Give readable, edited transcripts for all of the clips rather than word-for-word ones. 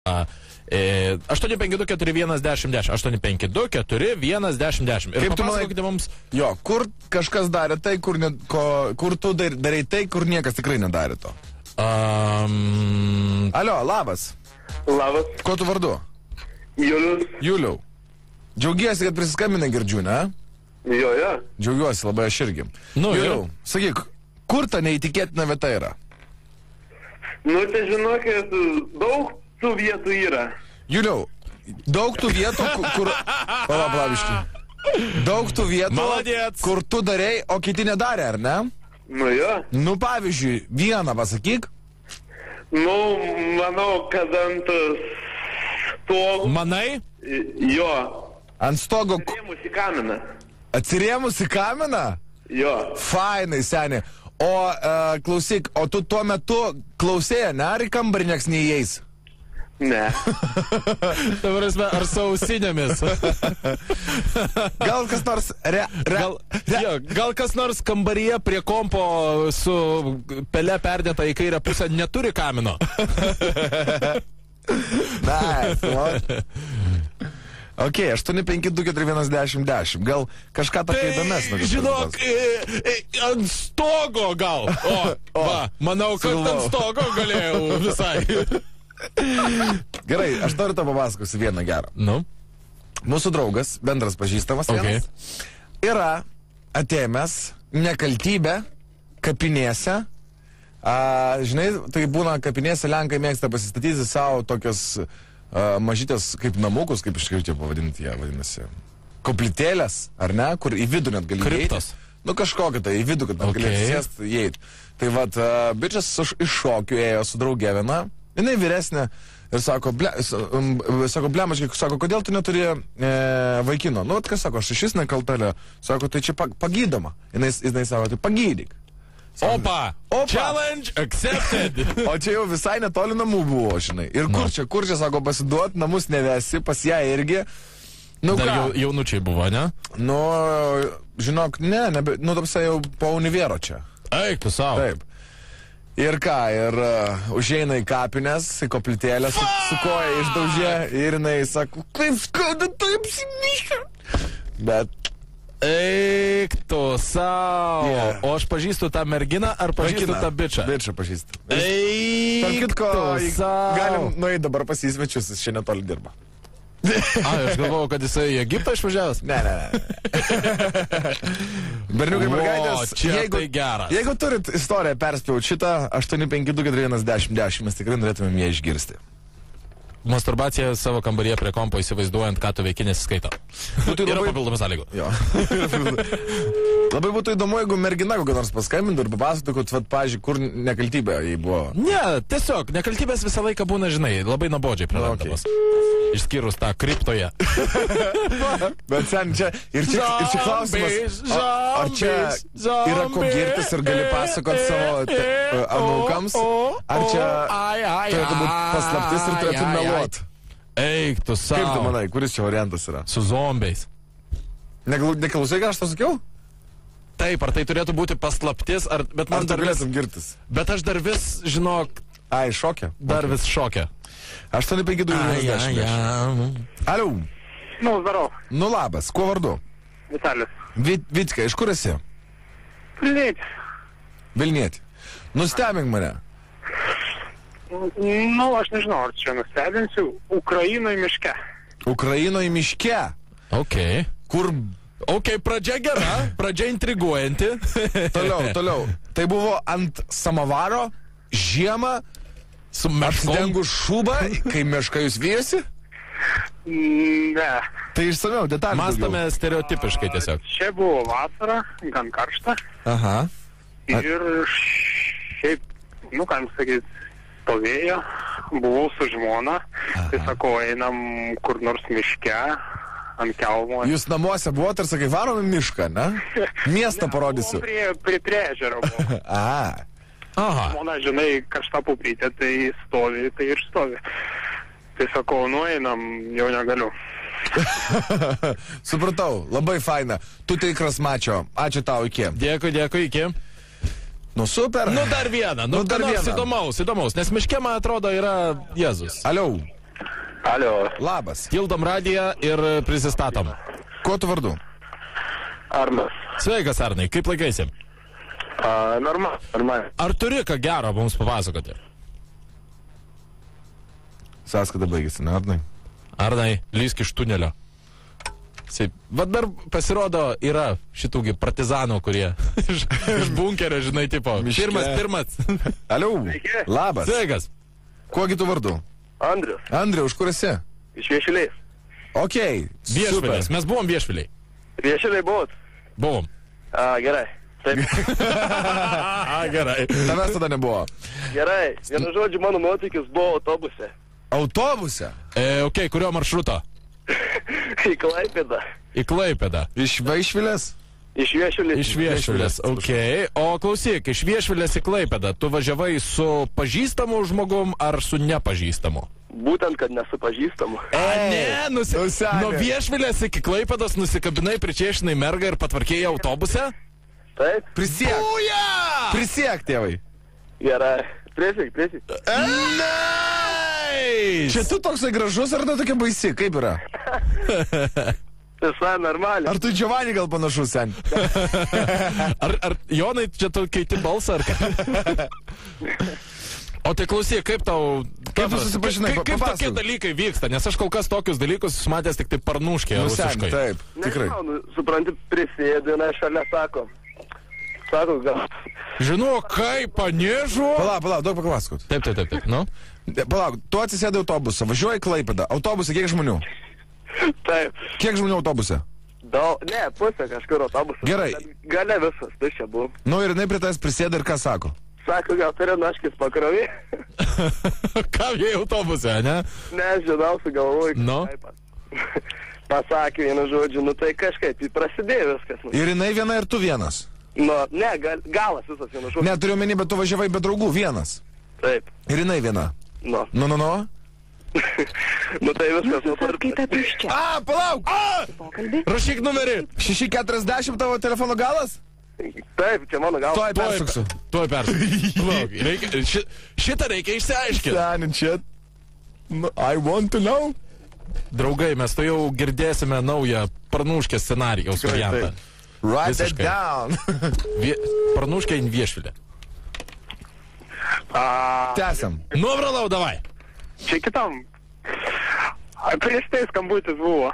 852-4-1-10-10. 852-4-1-10-10. Ir kaip tu manai, mums... Jo, kur kažkas darė tai, kur tu darai tai, kur niekas tikrai nedarė to. Alio, labas. Labas. Kuo tu vardu? Julius. Juliau. Džiaugiesi, kad prisiskambina, girdžiu, ne? Jo. Džiaugiuosi, labai aš irgi. Juliau, sakyk, kur ta neįtikėtina vieta yra? Tai žinokit, daug tų vietų yra. Juliau, daug tų vietų, kur... Palabiškai. Daug tų vietų, Maladėts. Kur tu darei, o kiti nedarė, ar ne? Jo. Pavyzdžiui, vieną pasakyk. Manau, kad ant stogo... Manai? Jo. Ant stogo... Atsirėmus į kaminą. Atsirėmus į kaminą? Jo. Fainai, seniai. O, klausyk, o tu tuo metu klausėjai, ne? Ar į kambarį nieks neįeis? Ne. Ar su ausinėmis? Gal kas nors... Gal kas nors kambaryje prie kompo su pele perdėta į kairę pusę neturi kamino? Ok, 852-4-1-10-10. Gal kažką tokio įdomesnio. Žinok, ant stogo gal. Manau, kad ant stogo galėjau visai. Gerai, aš noriu tau papasakosiu vieną gerą. Mūsų draugas, bendras pažįstamas vienas, yra atėmęs nekaltybę kapinėse. Žinai, tai būna kapinėse, lenkai mėgsta pasistatyti savo tokias mažytės kaip namukus, kaip iš tikrųjų čia pavadinti jie vadinasi. Koplytėlės, ar ne, kur į vidų net gali įeiti. Kažkokia tai, į vidų, kad gali atsisėsti, įeiti. Tai vat, bičias iš šokių ėjo su draugė viena, jinai vyresnė ir sako, blemaškai, sako, kodėl tu neturi vaikino? Kas sako, aš iš nekaltelė, sako, tai čia pagydoma. Jinai sako, tai pagydyk. Opa! Challenge accepted! O čia jau visai netoli namų buvo, žinai. Ir kur čia, sako, pasiduot, namus nevesi, pas ją irgi. Dar jaunučiai buvo, ne? Žinok, tamsa jau po univero čia. Eik, tu savo. Taip. Ir ką, ir užeina į kapines, į koplytėlę, su koja išdaužė ir jinai sako, kaip skauda, tu apsimyška. Bet... Eik tu savo. O aš pažįstu tą merginą ar pažįstu tą bičą? Bičą pažįstu. Eik tu savo. Galim nueiti dabar pas įsvečius, jis čia netoli dirba. Aš galvojau, kad jisai į Egiptą išvažiavęs? Ne. Berniukai, mergaitės, jeigu turit istoriją perspėjau šitą 852-4-1-10-10, mes tikrai norėtumėm ją išgirsti. Masturbacija savo kambaryje prie kompo įsivaizduojant, ką tu veiki nesiskaito. Yra papildomų sąlygų. Labai būtų įdomu, jeigu mergina kokią nors paskambintų ir papasakotų, kad, pavyzdžiui, kur nekaltybė jį buvo. Ne, tiesiog, nekaltybės visą laiką būna, žinai, labai nuobodžiai prarandamas. Išskyrus tą kriptoje. Bet sen, čia klausimas, ar čia yra ko girtis ir gali pasakoti savo anūkams, ar čia turėtų būti paslaptis ir turėtų meluoti. Eik tu savo. Kaip tu manai, kuris čia variantas yra? Su zombiais. Neklausai, ką aš to sakiau? Taip, ar tai turėtų būti paslaptis, bet man dar galėtum girtis. Bet aš dar vis, žinok... Šokia? Dar vis šokia. 852-10. Aliau. Zdarov. Labas, kuo vardu? Vitalis. Vitka, iš kur esi? Vilnietį. Nustebink mane. Aš nežinau, ar čia nustebinsiu. Ukrainoje miške. Ukrainoje miške? Ok. Kur... Ok, pradžia gera, pradžia intriguojanti. Toliau. Tai buvo ant samavaro, žiemą, su apsidengus šūbą, kai mišką jūs vyjosi? Ne. Tai išsamiau, detalių. Mąstame stereotipiškai tiesiog. Čia buvo vasara, gan karšta. Aha. Ir šiaip, kam sakyti, stovėjo, buvau su žmona, tai sako, einam kur nors miške, ant kelmo. Jūs namuose buvote ir sakai, varom į mišką, ne? Miestą parodysiu. Prie ežero buvo. Aha. Žmona, žinai, kažta puprytė, tai stovi, tai ir stovi. Tai sakau, einam, jau negaliu. Supratau, labai faina. Tu tikras mačio. Ačiū tau, iki. Dėkui, iki. Super. Dar vieną. Dar nors įdomaus. Nes miške, man atrodo, yra Jėzus. Aliau. Alio. Labas. Tildom radiją ir prisistatom. Kuo tu vardu? Arnas. Sveikas, Arnai, kaip laikaisi? Normal. Ar turi ką gero mums papasakoti? Sąskaita baigėsi, ne, Arnai? Arnai, lysk iš tunelio. Va dar pasirodo yra šitųgi partizanų, kurie iš bunkerio, žinai, tipo. Pirmas. Aliau, labas. Sveikas. Kuogi tu vardu? Andrius. Andriau, iš kur esi? Iš Viešvilės. Okei, Viešvilės. Mes buvom Viešviliai. Viešvilė buvot? Buvom. Gerai. Taip. Gerai. Tavęs tada nebuvo. Gerai. Vienu žodžiu, mano nuotykis buvo autobuse. Autobuse? Okei, kurio maršruto? Į Klaipėdą. Į Klaipėdą. Iš Viešvilės? Iš Viešvilės. Iš Viešvilės, okei. O klausyk, iš Viešvilės į Klaipėdą tu važiavai su pažįstamu žmogum ar su nepažįstamu? Būtent, kad nesu pažįstamu. Nuo Viešvilės iki Klaipėdos nusikabinai, pričiešinai mergą ir patvarkėjai autobuse? Taip. Prisiek. Uja! Prisiek, tėvai. Gerai. Prisiek. Čia tu toksai gražus ar tu tokia baisi? Kaip yra? Visai normaliai. Ar tu Giovanni gal panašus, sen? Ar Jonai, čia tu keiti balsą ar ką? O tai klausyk, kaip tau... Kaip tu susipažinai? Kaip tokie dalykai vyksta? Nes aš kol kas tokius dalykus matęs tik tai parnuškė rusiškai. Taip, tikrai. Nežinau, supranti, prisėdina šalia, sako, gal. Žinau, kaip paniežu. Palauk, daug papasakot. Taip, nu? Palauk, tu atsisėdai autobusą, važiuoji į Klaipėdą. Autobuse kiek žmonių? Taip. Kiek žmonių autobuse? Ne, pusė kažkur autobusas. Gerai. Gale visas, tai čia buvo. Nu ir jinai prie tavęs prisėda ir ką sako? Sako, gal turi naškis pakrovį? Kam jie autobuse, ne? Nežinau, sugalvoju. Nu? Pasakė vienu žodžiu, nu tai kažkaip prasidėjo viskas. Ir jinai viena ir tu vienas? Nu, ne, galas visas vienu žodžiu. Ne, turiu menį, bet tu važiavai be draugų vienas. Taip. Ir jinai viena? Nu. Nu. Nu tai viskas. Sąskaita tuščia. Palauk! Pokalbį. Rašyk numerį. 640 tavo telefono galas? Taip, čia mano galas. Tuoj persuksiu. Tuoj persuksiu. Šitą reikia išsiaiškinti. Senin, čia... I want to know. Draugai, mes to jau girdėsime naują Parnuškės scenarijaus variantą. Write it down. Parnuškė in Viešvilė. Tęsiam. Nubralau, davai. Čia kitam. Prieš tai skambutis buvo.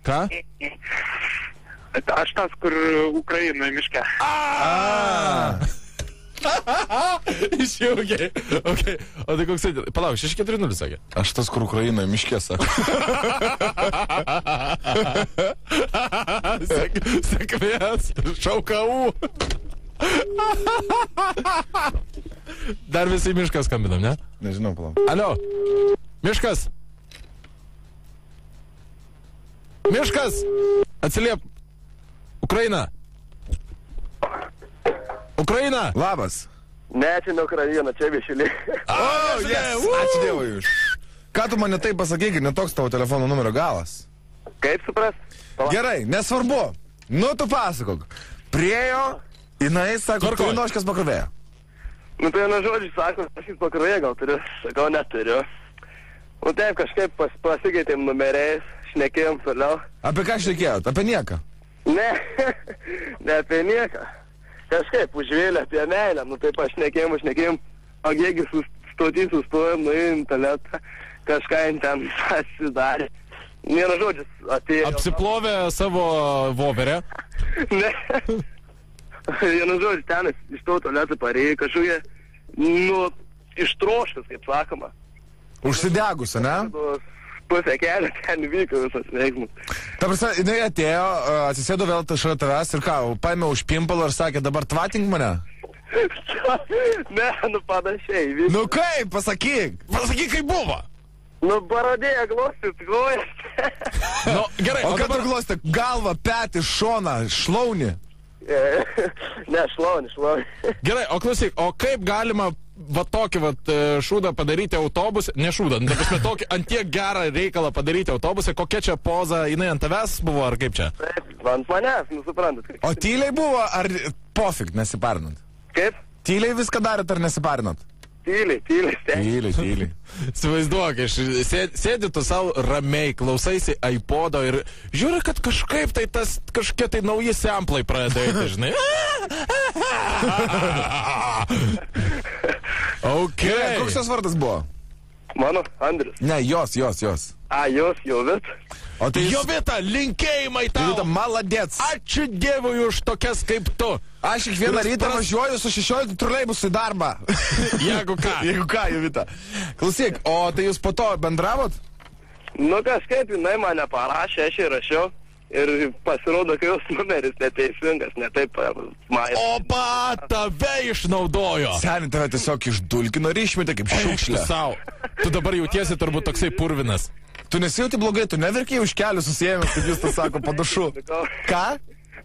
Ką? Aš tas, kur Ukrainoje miške. Išjaugiai. Okay. O tai koks... Palauk, 640 sakė. Aš tas, kur Ukrainoje miške, sako. Sėkmės, šaukau. Dar visi miškas skambinam, ne? Nežinau, palauk. Alio, miškas. Miškas, atsiliep. Ukraina. Ukraina. Labas. Ne, čia ne Ukraina, čia Viešvilė. Ačiū Dievui. Ką tu mane taip pasakyk, netoks tavo telefono numerio galas? Kaip suprast? Gerai, nesvarbu. Nu, tu pasakok. Priejo, jinai sako, turi noškės pakrovėją. Nu tai vienu žodžiu, sako, aš jis pakrovėją gal turiu. Sakau, neturiu. Nu taip, kažkaip pasikeitėm numeriais, šnekėjom toliau. Apie ką šnekėjot? Apie nieką? Ne, ne apie nieką. Kažkaip užvėlė apie meilę, nu taip pašnekėjom, o kiekgi stotį sustojom, nuėjom tualetą, kažką ten pasidarė. Vienu žodžiu, atėjo. Apsiplovė savo voverę. Ne. Vienu žodžiu, ten iš to tualetą parėjo kažkokie, nu, ištroškas, kaip sakoma. Užsidegusi, ne? Pusę kelio ten vyko visas veiksmas. Ta prasme, jinai atėjo, atsisėdo vėl šalia tavęs ir ką, paėmė už pimpalą ir sakė, dabar tvatink mane? Ne, nu panašiai. Vis... Nu kaip, pasakyk. Pasakyk, kaip buvo. Nu, barodėja glostyt, glojas. Nu, gerai, o ką dabar glostė? Galvą, petį, šoną, šlaunį? Ne, šlaunį. Gerai, o klausyk, o kaip galima va tokį va šūdą padaryti autobusą, ne šūdą, ta prasme tokį antiek gerą reikalą padaryti autobusą, kokia čia poza, jinai ant tavęs buvo, ar kaip čia? Taip, ant manęs, nu suprantat. O tyliai buvo, ar pofik nesiparinant? Kaip? Tyliai viską darėt, ar nesiparinat? tyliai, stengiuosi. Tyliai. Įsivaizduok, sėdi tu savo ramiai, klausaisi iPodo ir žiūri, kad kažkaip tai tas kažkokie tai nauji samplai pradeda eiti, žinai. Ok. Koks tas vardas buvo? Mano, Andrius. Ne, jos. Jos, Jovita. O tai Jovita, linkėjimai tau. Jovita, maladėts. Ačiū Dievui už tokias kaip tu. Aš kiekvieną rytą važiuoju su 16 troleibusų į darbą. Jeigu ką. Jeigu ką, Jovita. Klausyk, o tai jūs po to bendravot? Nu kažkaip jinai mane parašė, aš įrašiau. Ir pasirodo, kad jos numeris neteisingas, ne taip majas. Opa, tave išnaudojo. Seniai tave tiesiog išdulkino ir išmetė kaip šiukšlę. Tu dabar jautiesi turbūt toksai purvinas. Tu nesijauti blogai, tu neverkiai už kelių susijęs, kaip jūs tas sako, padašu. Ką?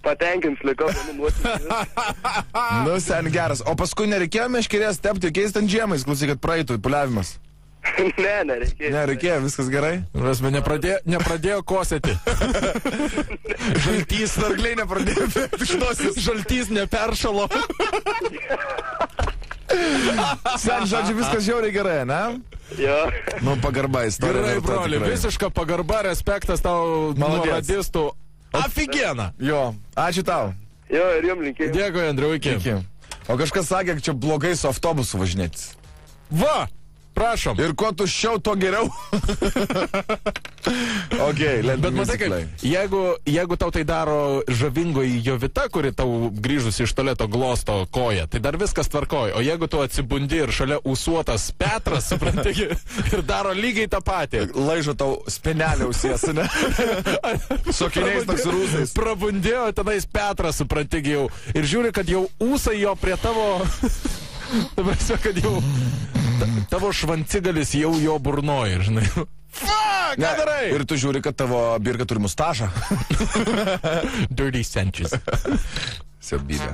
Patenkins likau, Nu, seniai geras. O paskui nereikėjo meškerės tepti, jokiais ten žiemais, klausyk, kad praeitų puliavimas. Ne, nereikėjo. Nereikėjo, viskas gerai. Prasme, nepradėjo kosėti. Žaltys nargliai nepradėjo išnosis. Žaltys neperšalo. Sen, žodžiu, viskas žiauriai gerai, ne? Jo. Nu, pagarba istorija. Gerai, broli, visiška pagarba, respektas tau nuo radistų. Aфигенно. Jo, ačiū tau. Jo, ir jums linkėjau. Dėkui, Andriu, iki. O kažkas sakė, kad čia blogai su autobusu važinėtis. Va! Prašom. Ir kuo tuščiau, to geriau. Bet matai kaip, jeigu tau tai daro žavingoji Jovita, kuri tau grįžusi iš tualeto glosto koją, tai dar viskas tvarkoja. O jeigu tu atsibundi ir šalia ūsuotas Petras, supranti, ir daro lygiai tą patį. Laižo tau spenelę ausies, ne? Sokiniais toks rūsais. Prabundėjo tenais Petras, supranti, jau. Ir žiūri, kad jau ūsai jo prie tavo... Dabar kad jau... Tavo švancigalis jau jo burnoja, žinai. Fuck, ką darai? Ir tu žiūri, kad tavo birka turi mustašą. Dirty Sanchez. Siaubybė.